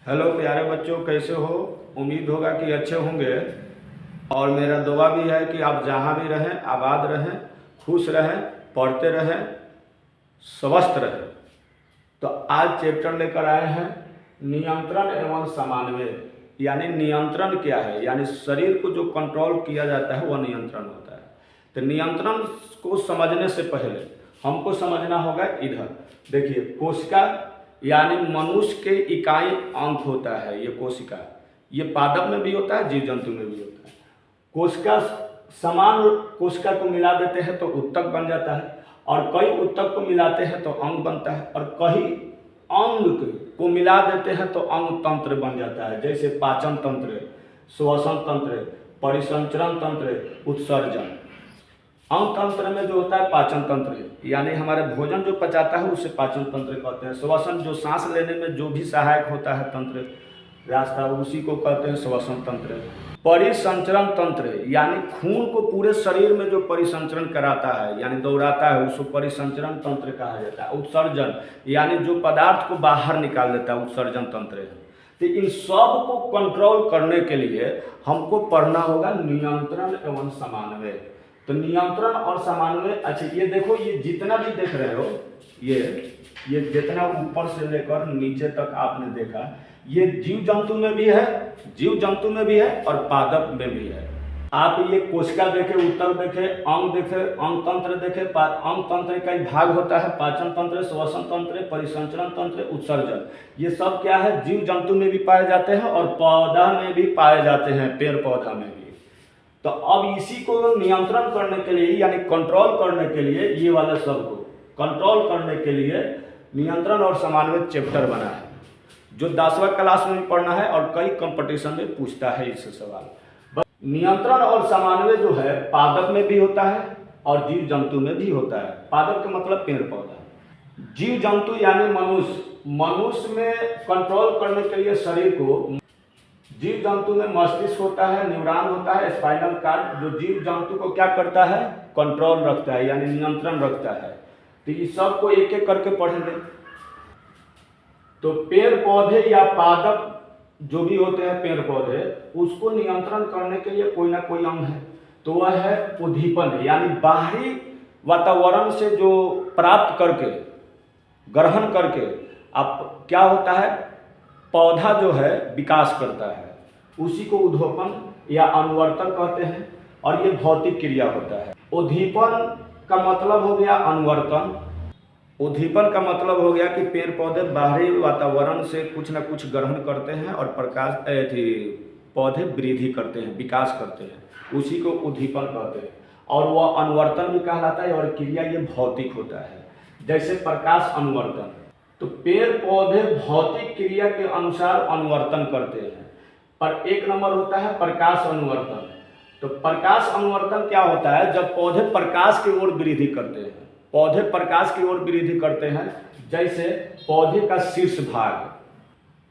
Hello प्यारे बच्चों, कैसे हो? उम्मीद होगा कि अच्छे होंगे। और मेरा दुआ भी है कि आप जहाँ भी रहें आबाद रहें, खुश रहें, पढ़ते रहें, स्वस्थ रहें। तो आज चैप्टर लेकर आए हैं नियंत्रण एवं समन्वय। यानी नियंत्रण क्या है, यानी शरीर को जो कंट्रोल किया जाता है वह नियंत्रण होता है। तो नियंत्रण को समझने से पहले हमको समझना होगा इधर देखिए, कोशिका यानी मनुष्य के इकाई अंग होता है। ये कोशिका, ये पादप में भी होता है, जीव जंतु में भी होता है। कोशिका समान कोशिका को मिला देते हैं तो उत्तक बन जाता है, और कई उत्तक को मिलाते हैं तो अंग बनता है, और कई अंग को मिला देते हैं तो अंग तंत्र बन जाता है। जैसे पाचन तंत्र, श्वसन तंत्र, परिसंचरण तंत्र, उत्सर्जन। अंग तंत्र में जो होता है पाचन तंत्र, यानी हमारे भोजन जो पचाता है उसे पाचन तंत्र कहते हैं। श्वसन जो सांस लेने में जो भी सहायक होता है तंत्र रास्ता, उसी को कहते हैं श्वसन तंत्र। परिसंचरण तंत्र यानी खून को पूरे शरीर में जो परिसंचरण कराता है यानी दौड़ाता है, उसको परिसंचरण तंत्र कहा जाता है। उत्सर्जन यानी जो पदार्थ को बाहर निकाल देता है, उत्सर्जन तंत्र है। तो इन सब को कंट्रोल करने के लिए हमको पढ़ना होगा नियंत्रण एवं समन्वय। तो नियंत्रण और समन्वय, अच्छा ये देखो, ये जितना भी देख रहे हो, ये जितना ऊपर से लेकर नीचे तक आपने देखा, ये जीव जंतु में भी है, जीव जंतु में भी है और पादप में भी है। आप ये कोशिका देखे, उत्तक देखे, अंग देखे, अंग तंत्र देखे। अंग तंत्र का ही भाग होता है पाचन तंत्र, श्वसन तंत्र, परिसंचरण तंत्र, उत्सर्जन। ये सब क्या है, जीव जंतु में भी पाए जाते हैं और पौधा में भी पाए जाते हैं, पेड़ पौधा में भी। तो अब इसी को नियंत्रण करने के लिए यानी कंट्रोल करने के लिए, ये वाले सब को कंट्रोल करने के लिए नियंत्रण और समन्वय चैप्टर बना है, जो 10वां क्लास में भी पढ़ना है और कई कंपटीशन में पूछता है इससे सवाल। नियंत्रण और समन्वय जो है पादप में भी होता है और जीव जंतु में भी होता है। पादप का मतलब पेड़ पौधा। जीव जंतु यानी मनुष्य में कंट्रोल करने के लिए शरीर को, जीव जंतु में मस्तिष्क होता है, न्यूरॉन होता है, स्पाइनल कार्ड, जो जीव जंतु को क्या करता है, कंट्रोल रखता है यानी नियंत्रण रखता है। तो ये सब को एक एक करके पढ़ेंगे। तो पेड़ पौधे या पादप जो भी होते हैं पेड़ पौधे, उसको नियंत्रण करने के लिए कोई ना कोई अंग है। तो वह है उद्दीपन, यानी बाहरी वातावरण से जो प्राप्त करके, ग्रहण करके अब क्या होता है, पौधा जो है विकास करता है, उसी को उद्दीपन या अनुवर्तन कहते हैं। और ये भौतिक क्रिया होता है। उद्दीपन का मतलब हो गया अनुवर्तन। उद्दीपन का मतलब हो गया कि पेड़ पौधे बाहरी वातावरण से कुछ न कुछ ग्रहण करते हैं और पौधे वृद्धि करते हैं, विकास करते हैं, उसी को उद्दीपन कहते हैं। और वह अनुवर्तन भी कहलाता है, और क्रिया ये भौतिक होता है, जैसे प्रकाश अनुवर्तन। तो पेड़ पौधे भौतिक क्रिया के अनुसार अनुवर्तन करते हैं। पर एक नंबर होता है प्रकाश अनुवर्तन। तो प्रकाश अनुवर्तन क्या होता है, जब पौधे प्रकाश की ओर वृद्धि करते हैं, पौधे प्रकाश की ओर वृद्धि करते हैं। जैसे पौधे का शीर्ष भाग,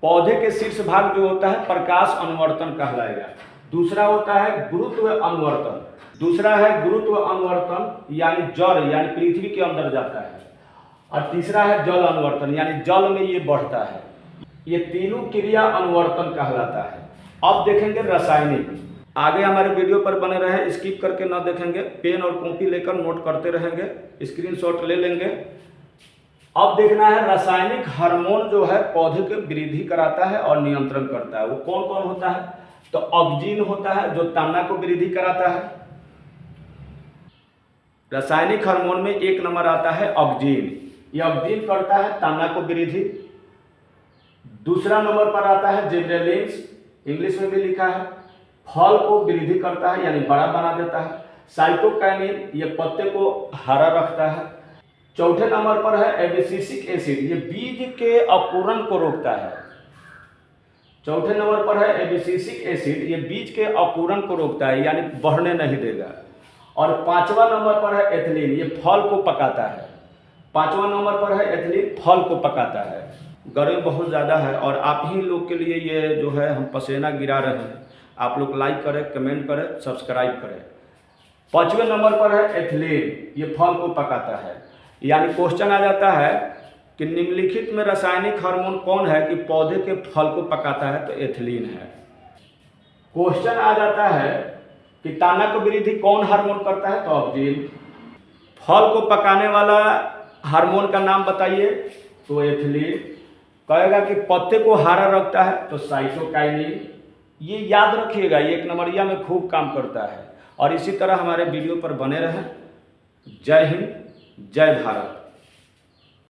पौधे के शीर्ष भाग जो होता है प्रकाश अनुवर्तन कहलाएगा। दूसरा होता है गुरुत्व अनुवर्तन। दूसरा है गुरुत्व अनुवर्तन यानी जड़ यानी पृथ्वी के अंदर जाता है। और तीसरा है जल अनुवर्तन यानी जल में ये बढ़ता है। ये तीनों क्रिया अनुवर्तन कहलाता है। अब देखेंगे रासायनिक। आगे हमारे वीडियो पर बने रहे, स्किप करके ना देखेंगे, पेन और कॉपी लेकर नोट करते रहेंगे, स्क्रीनशॉट ले लेंगे। अब देखना है रासायनिक हार्मोन जो है पौधे की वृद्धि कराता है और नियंत्रण करता है। वो कौन कौन होता है, तो ऑक्जीन होता है जो तना को वृद्धि कराता है। रासायनिक हार्मोन में एक नंबर आता है ऑक्जीन। ये ऑक्जीन करता है तना को वृद्धि। दूसरा नंबर पर आता है जिबरेलिन्स, इंग्लिश में भी लिखा है, फल को वृद्धि करता है यानी बड़ा बना देता है। साइटोकाइनिन, ये पत्ते को हरा रखता है। चौथे नंबर पर है एबिसिसिक एसिड, ये बीज के अंकुरण को रोकता है। चौथे नंबर पर है एबिसिसिक एसिड, ये बीज के अंकुरण को रोकता है यानी बढ़ने नहीं देगा। और पांचवा नंबर पर है एथिलीन, ये फल को पकाता है। पांचवा नंबर पर है एथिलीन, फल को पकाता है। गर्मी बहुत ज़्यादा है और आप ही लोग के लिए ये जो है हम पसीना गिरा रहे हैं। आप लोग लाइक करें, कमेंट करें, सब्सक्राइब करें। पांचवें नंबर पर है एथिलीन, ये फल को पकाता है। यानी क्वेश्चन आ जाता है कि निम्नलिखित में रासायनिक हार्मोन कौन है कि पौधे के फल को पकाता है, तो एथिलीन है। क्वेश्चन आ जाता है कि तानक वृद्धि कौन हार्मोन करता है, तो ऑक्जिन। फल को पकाने वाला हार्मोन का नाम बताइए, तो एथिलीन। कहेगा कि पत्ते को हरा रखता है, तो साइटोकाइनिन। ये याद रखिएगा, ये 1 नंबरिया में खूब काम करता है। और इसी तरह हमारे वीडियो पर बने रहें। जय हिंद, जय भारत।